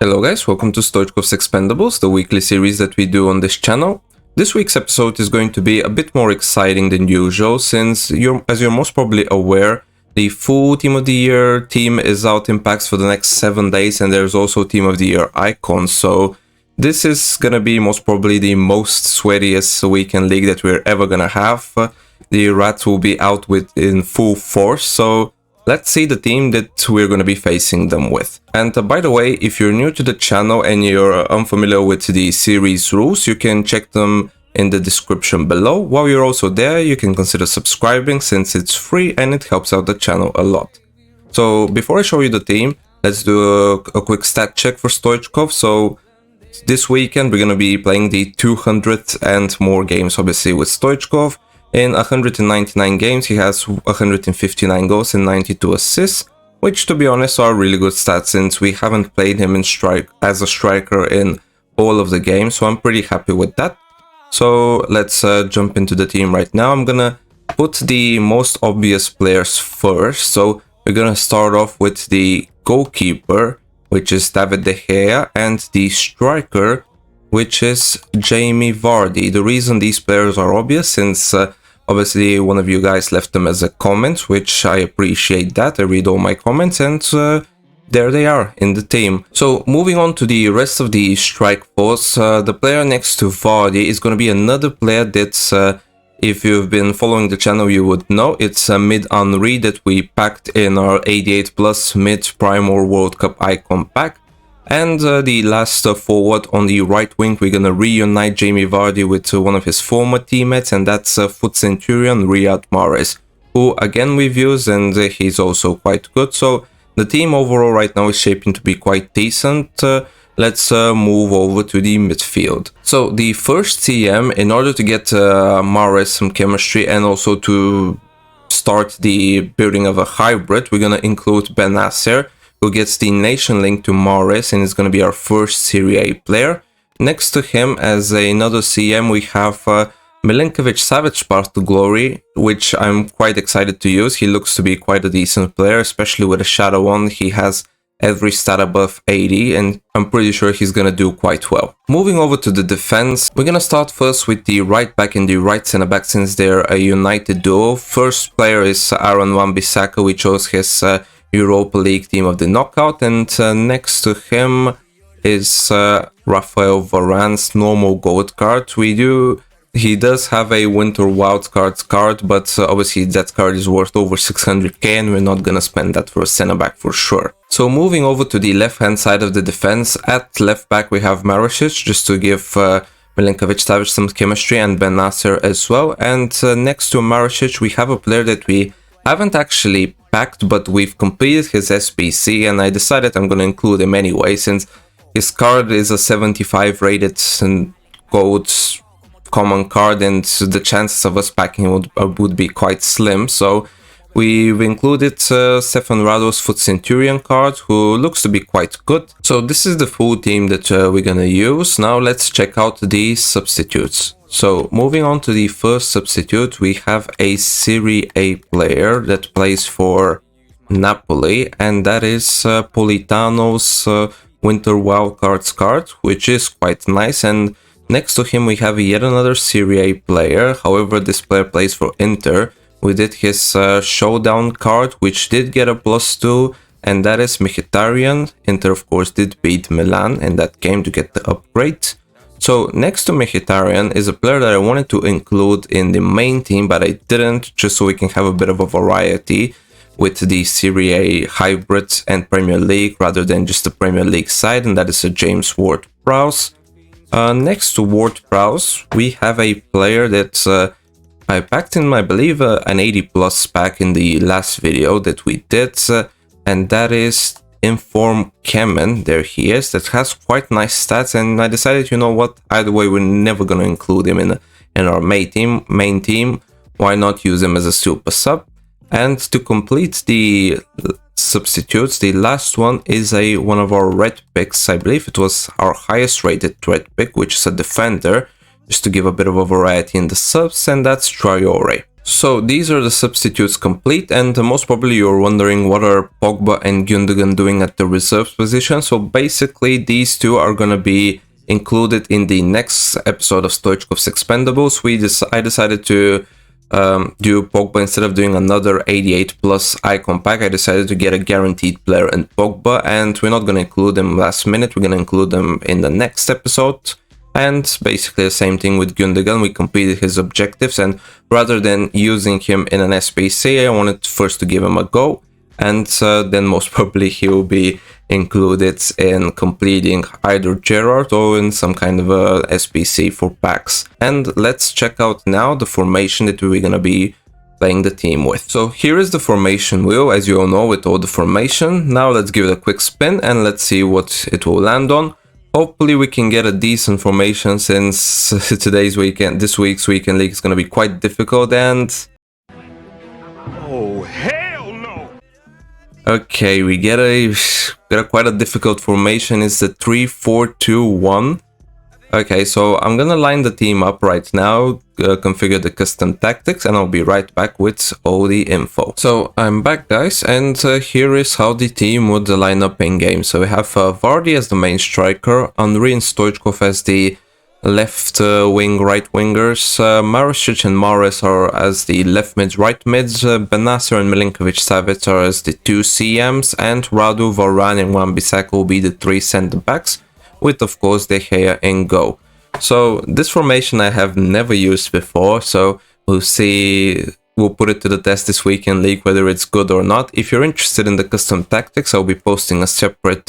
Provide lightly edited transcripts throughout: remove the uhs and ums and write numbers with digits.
Hello guys, welcome to Stoichkov'S Expendables, the weekly series that we do on this channel. This week's episode is going to be a bit more exciting than usual since, as you're most probably aware, the full Team of the Year team is out in packs for the next 7 days, and there's also Team of the Year icon, so this is gonna be most probably the most sweatiest weekend league that we're ever gonna have. The rats will be out in full force, so let's see the team that we're going to be facing them with. And by the way, if you're new to the channel and you're unfamiliar with the series rules, you can check them in the description below. While you're also there, you can consider subscribing since it's free and it helps out the channel a lot. So before I show you the team, let's do a quick stat check for Stoichkov. So this weekend we're going to be playing the 200th and more games obviously with Stoichkov. In 199 games, he has 159 goals and 92 assists, which to be honest are really good stats since we haven't played him as a striker in all of the games, so I'm pretty happy with that. So let's jump into the team right now. I'm gonna put the most obvious players first, so we're gonna start off with the goalkeeper, which is David De Gea, and the striker, which is Jamie Vardy. The reason these players are obvious since obviously one of you guys left them as a comment, which I appreciate that. I read all my comments and there they are in the team. So moving on to the rest of the strike force, the player next to Vardy is going to be another player that's, if you've been following the channel you would know, it's a mid-Henry that we packed in our 88 plus mid-Prime or World Cup icon pack. And the last forward on the right wing, we're gonna reunite Jamie Vardy with one of his former teammates, and that's FUT Centurion Riyad Mahrez, who again we've used, and he's also quite good. So the team overall right now is shaping to be quite decent. Let's move over to the midfield. So the first CM, in order to get Mahrez some chemistry and also to start the building of a hybrid, we're gonna include Benacer, who gets the nation link to Mahrez and is going to be our first Serie A player. Next to him as another CM we have Milinkovic-Savic Path to Glory, which I'm quite excited to use. He looks to be quite a decent player, especially with a shadow on. He has every stat above 80 and I'm pretty sure he's going to do quite well. Moving over to the defense, we're going to start first with the right back and the right centre back since they're a united duo. First player is Aaron Wan-Bissaka. We chose his Europa League team of the knockout, and next to him is Rafael Varane's normal gold card. He does have a winter wildcard card, but obviously that card is worth over 600k and we're not gonna spend that for a centre back for sure. So moving over to the left hand side of the defense, at left back we have Marušić, just to give Milinkovic-Savic some chemistry, and Benacer as well. And next to Marušić we have a player that we haven't actually packed, but we've completed his SPC, and I decided I'm going to include him anyway since his card is a 75 rated and gold common card, and the chances of us packing him would be quite slim. So we've included Stefan Rado's FUT Centurion card, who looks to be quite good. So this is the full team that we're gonna use. Now let's check out the substitutes. So moving on to the first substitute, we have a Serie A player that plays for Napoli, and that is Politano's Winter Wildcards card, which is quite nice. And next to him we have yet another Serie A player. However, this player plays for Inter. We did his Showdown card, which did get a +2, and that is Mkhitaryan. Inter of course did beat Milan in that game to get the upgrade. So next to Mkhitaryan is a player that I wanted to include in the main team, but I didn't, just so we can have a bit of a variety with the Serie A hybrids and Premier League rather than just the Premier League side, and that is a James Ward-Prowse. Next to Ward-Prowse, we have a player that I packed in, I believe, an 80 plus pack in the last video that we did, and that is Inform Kemen. There he is. That has quite nice stats, and I decided, you know what, either way we're never gonna include him in our main team. Why not use him as a super sub? And to complete the substitutes, the last one is one of our red picks. I believe it was our highest rated red pick, which is a defender, just to give a bit of a variety in the subs, and that's Traore. So these are the substitutes complete, and most probably you're wondering what are Pogba and Gundogan doing at the reserves position. So basically these two are gonna be included in the next episode of Stoichkov's Expendables. I decided to do Pogba instead of doing another 88 plus icon pack. I decided to get a guaranteed player in Pogba, and we're not gonna include them last minute. We're gonna include them in the next episode. And basically the same thing with Gundogan. We completed his objectives, and rather than using him in an SPC, I wanted first to give him a go, and then most probably he will be included in completing either Gerrard or in some kind of a SPC for packs. And let's check out now the formation that we're gonna be playing the team with. So here is the formation wheel, as you all know, with all the formation. Now let's give it a quick spin and let's see what it will land on. Hopefully we can get a decent formation, since this week's weekend league is going to be quite difficult. And oh hell no! Okay, we get a quite a difficult formation. It's the 3-4-2-1. Okay, so I'm gonna line the team up right now, configure the custom tactics, and I'll be right back with all the info. So I'm back, guys, and here is how the team would line up in game. So we have Vardy as the main striker, Henry and Stoichkov as the left wing, right wingers, Maricic and Mahrez are as the left mids, right mids, Benacer and Milinkovic-Savic are as the two CMs, and Radu, Varane and Wan-Bissaka will be the three centre backs, with of course De Gea in goal. So this formation I have never used before, so we'll see, we'll put it to the test this weekend league whether it's good or not. If you're interested in the custom tactics, I'll be posting a separate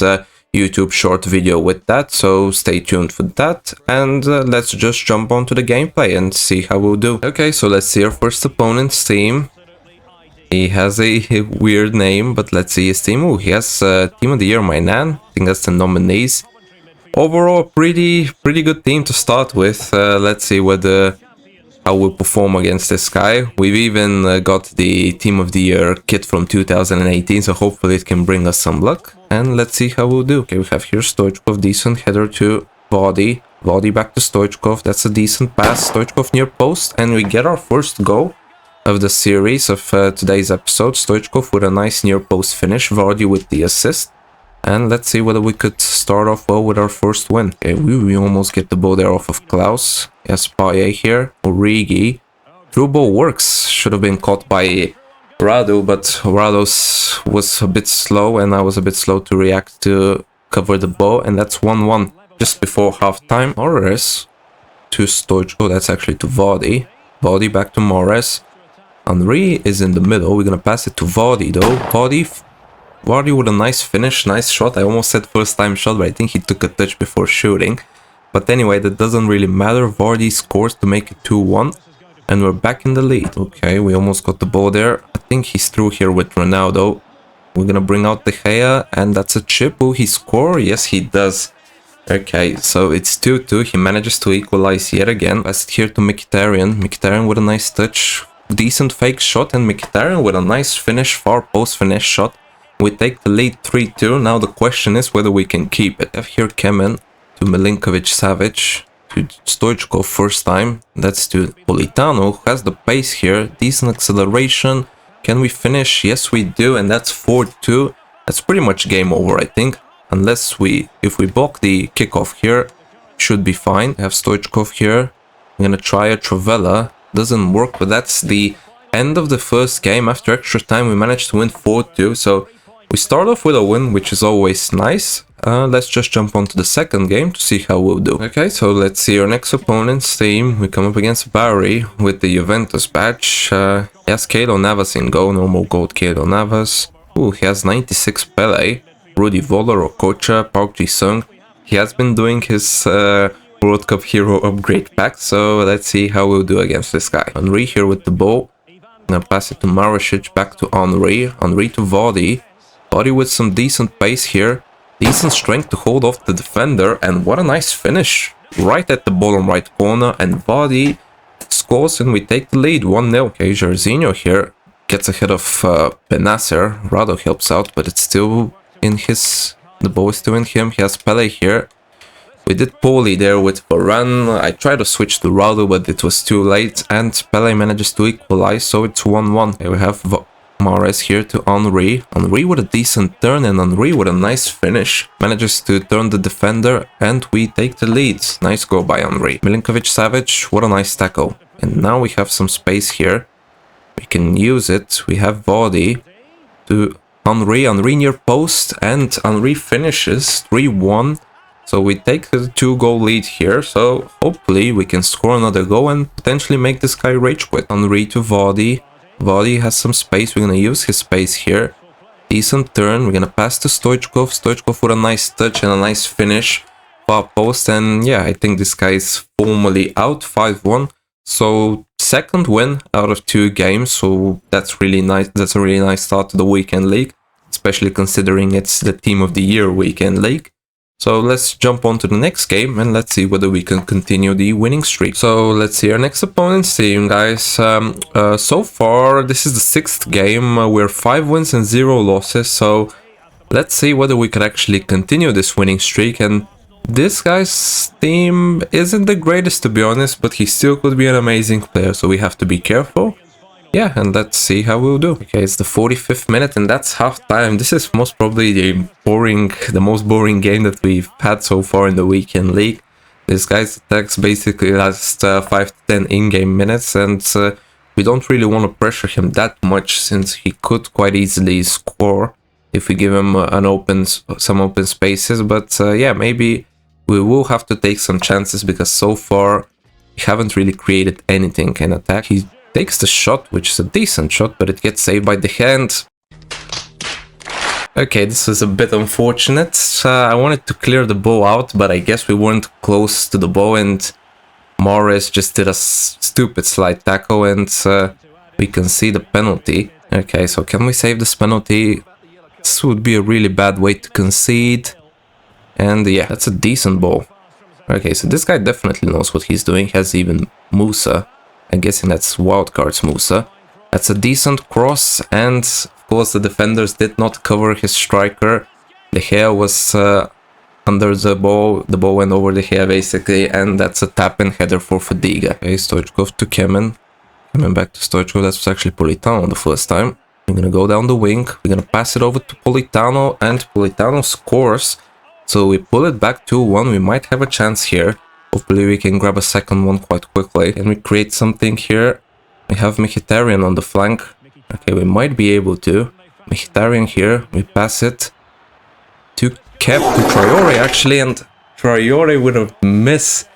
YouTube short video with that, so stay tuned for that. And let's just jump onto the gameplay and see how we'll do. Okay, so let's see our first opponent's team. He has a weird name, but let's see his team. Oh, he has Team of the Year, my nan. I think that's the nominees. Overall, pretty good team to start with. Let's see how we'll perform against this guy. We've even got the Team of the Year kit from 2018, so hopefully it can bring us some luck. And let's see how we'll do. Okay, we have here Stoichkov, decent header to Vardy. Vardy back to Stoichkov, that's a decent pass. Stoichkov near post, and we get our first goal of the series of today's episode. Stoichkov with a nice near post finish, Vardy with the assist. And let's see whether we could start off well with our first win. Okay, we almost get the ball there off of Klaus. Yes, Payet here. Origi. Through ball works. Should have been caught by Radu, but Radu was a bit slow, and I was a bit slow to react to cover the ball. And that's 1-1 just before halftime. Mahrez to Stoichkov. Oh, that's actually to Vardy. Vardy back to Mahrez. Henry is in the middle. We're gonna pass it to Vardy though. Vardy with a nice finish, nice shot. I almost said first time shot, but I think he took a touch before shooting. But anyway, that doesn't really matter. Vardy scores to make it 2-1. And we're back in the lead. Okay, we almost got the ball there. I think he's through here with Ronaldo. We're gonna bring out De Gea, and that's a chip. Will he score? Yes, he does. Okay, so it's 2-2. He manages to equalize yet again. Pass it here to Mkhitaryan. Mkhitaryan with a nice touch. Decent fake shot, and Mkhitaryan with a nice finish, far post finish shot. We take the lead 3-2. Now the question is whether we can keep it. I have here Kemen to Milinkovic-Savic to Stoichkov first time. That's to Politano, who has the pace here. Decent acceleration. Can we finish? Yes, we do, and that's 4-2. That's pretty much game over, I think. Unless if we block the kickoff here, should be fine. I have Stoichkov here. I'm gonna try a Travella. Doesn't work, but that's the end of the first game. After extra time, we managed to win 4-2. So we start off with a win, which is always nice. Let's just jump onto the second game to see how we'll do. Okay, so let's see our next opponent's team. We come up against Barry with the Juventus badge. He has Keylor Navas in goal, normal gold Keylor Navas. Ooh, he has 96 Pele, Rudy Voller or Kocha, Park Ji-sung. He has been doing his World Cup Hero upgrade pack, so let's see how we'll do against this guy. Henry here with the ball. I'm gonna pass it to Maricic, back to Henry. Henry to Vardy. Vardy with some decent pace here. Decent strength to hold off the defender, and what a nice finish. Right at the bottom right corner, and Vardy scores and we take the lead 1-0. Okay, Jairzinho here gets ahead of Benacer. Rado helps out, but it's still in his... The ball is still in him. He has Pele here. We did poorly there with Varane. I tried to switch to Rado, but it was too late, and Pele manages to equalize, so it's 1-1. We have Mahrez here to Henry. Henry with a decent turn, and Henry with a nice finish. Manages to turn the defender, and we take the lead. Nice goal by Henry. Milinkovic-Savic, what a nice tackle. And now we have some space here. We can use it. We have Vardy to Henry near post, and Henry finishes 3-1. So we take the 2-goal lead here, so hopefully we can score another goal and potentially make this guy rage quit. Henry to Vardy. Vardy has some space, we're gonna use his space here. Decent turn, we're gonna pass to Stoichkov. Stoichkov with a nice touch and a nice finish. Far post, and yeah, I think this guy is formally out, 5-1. So second win out of 2 games, so that's really nice. That's a really nice start to the weekend league, especially considering it's the Team of the Year weekend league. So let's jump on to the next game and let's see whether we can continue the winning streak. So let's see our next opponent's team, guys. So far, this is the 6th game. We're 5 wins and 0 losses. So let's see whether we can actually continue this winning streak. And this guy's team isn't the greatest, to be honest, but he still could be an amazing player. So we have to be careful. Yeah, and let's see how we'll do. Okay, it's the 45th minute and that's half time. This is most probably the most boring game that we've had so far in the weekend league. This guy's attacks basically last 5 to 10 in-game minutes, and we don't really want to pressure him that much since he could quite easily score if we give him some open spaces. But yeah, maybe we will have to take some chances because so far we haven't really created anything in attack. He takes the shot, which is a decent shot, but it gets saved by the hand. Okay, this was a bit unfortunate. I wanted to clear the ball out, but I guess we weren't close to the ball, and Mahrez just did a stupid slide tackle, and we can see the penalty. Okay, so can we save this penalty? This would be a really bad way to concede. And yeah, that's a decent ball. Okay, so this guy definitely knows what he's doing. He has even Musa. I'm guessing that's Wildcard's Musa. That's a decent cross, and of course the defenders did not cover his striker. The hair was under the ball went over the hair basically, and that's a tap-in header for Fadiga. Okay, Stoichkov to Kemen. Coming back to Stoichkov, that was actually Politano the first time. We're gonna go down the wing, we're gonna pass it over to Politano, and Politano scores. So we pull it back 2-1, we might have a chance here. Hopefully we can grab a second one quite quickly. And we create something here. We have Mkhitaryan on the flank. Okay, we might be able to. Mkhitaryan here, we pass it to Traore actually, and Traore with a miss.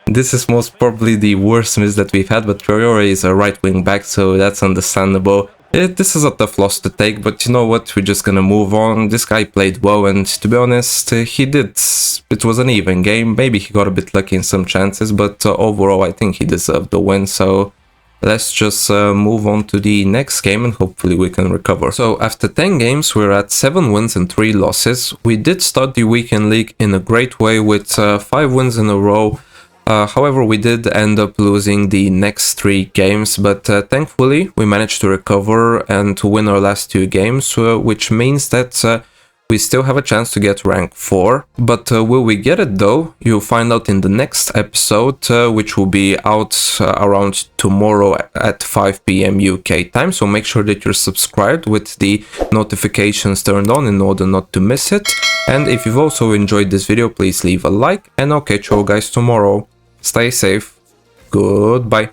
This is most probably the worst miss that we've had, but Traore is a right wing back, so that's understandable. This is a tough loss to take, but you know what, we're just gonna move on. This guy played well, and to be honest, he did. It was an even game. Maybe he got a bit lucky in some chances, but overall I think he deserved the win. So let's just move on to the next game and hopefully we can recover. So after 10 games, we're at 7 wins and 3 losses. We did start the weekend league in a great way with 5 wins in a row. However, we did end up losing the next 3 games, but thankfully we managed to recover and to win our last 2 games, which means that we still have a chance to get rank 4. But will we get it though? You'll find out in the next episode, which will be out around tomorrow at 5 PM UK time. So make sure that you're subscribed with the notifications turned on in order not to miss it. And if you've also enjoyed this video, please leave a like, and I'll catch you all guys tomorrow. Stay safe. Goodbye.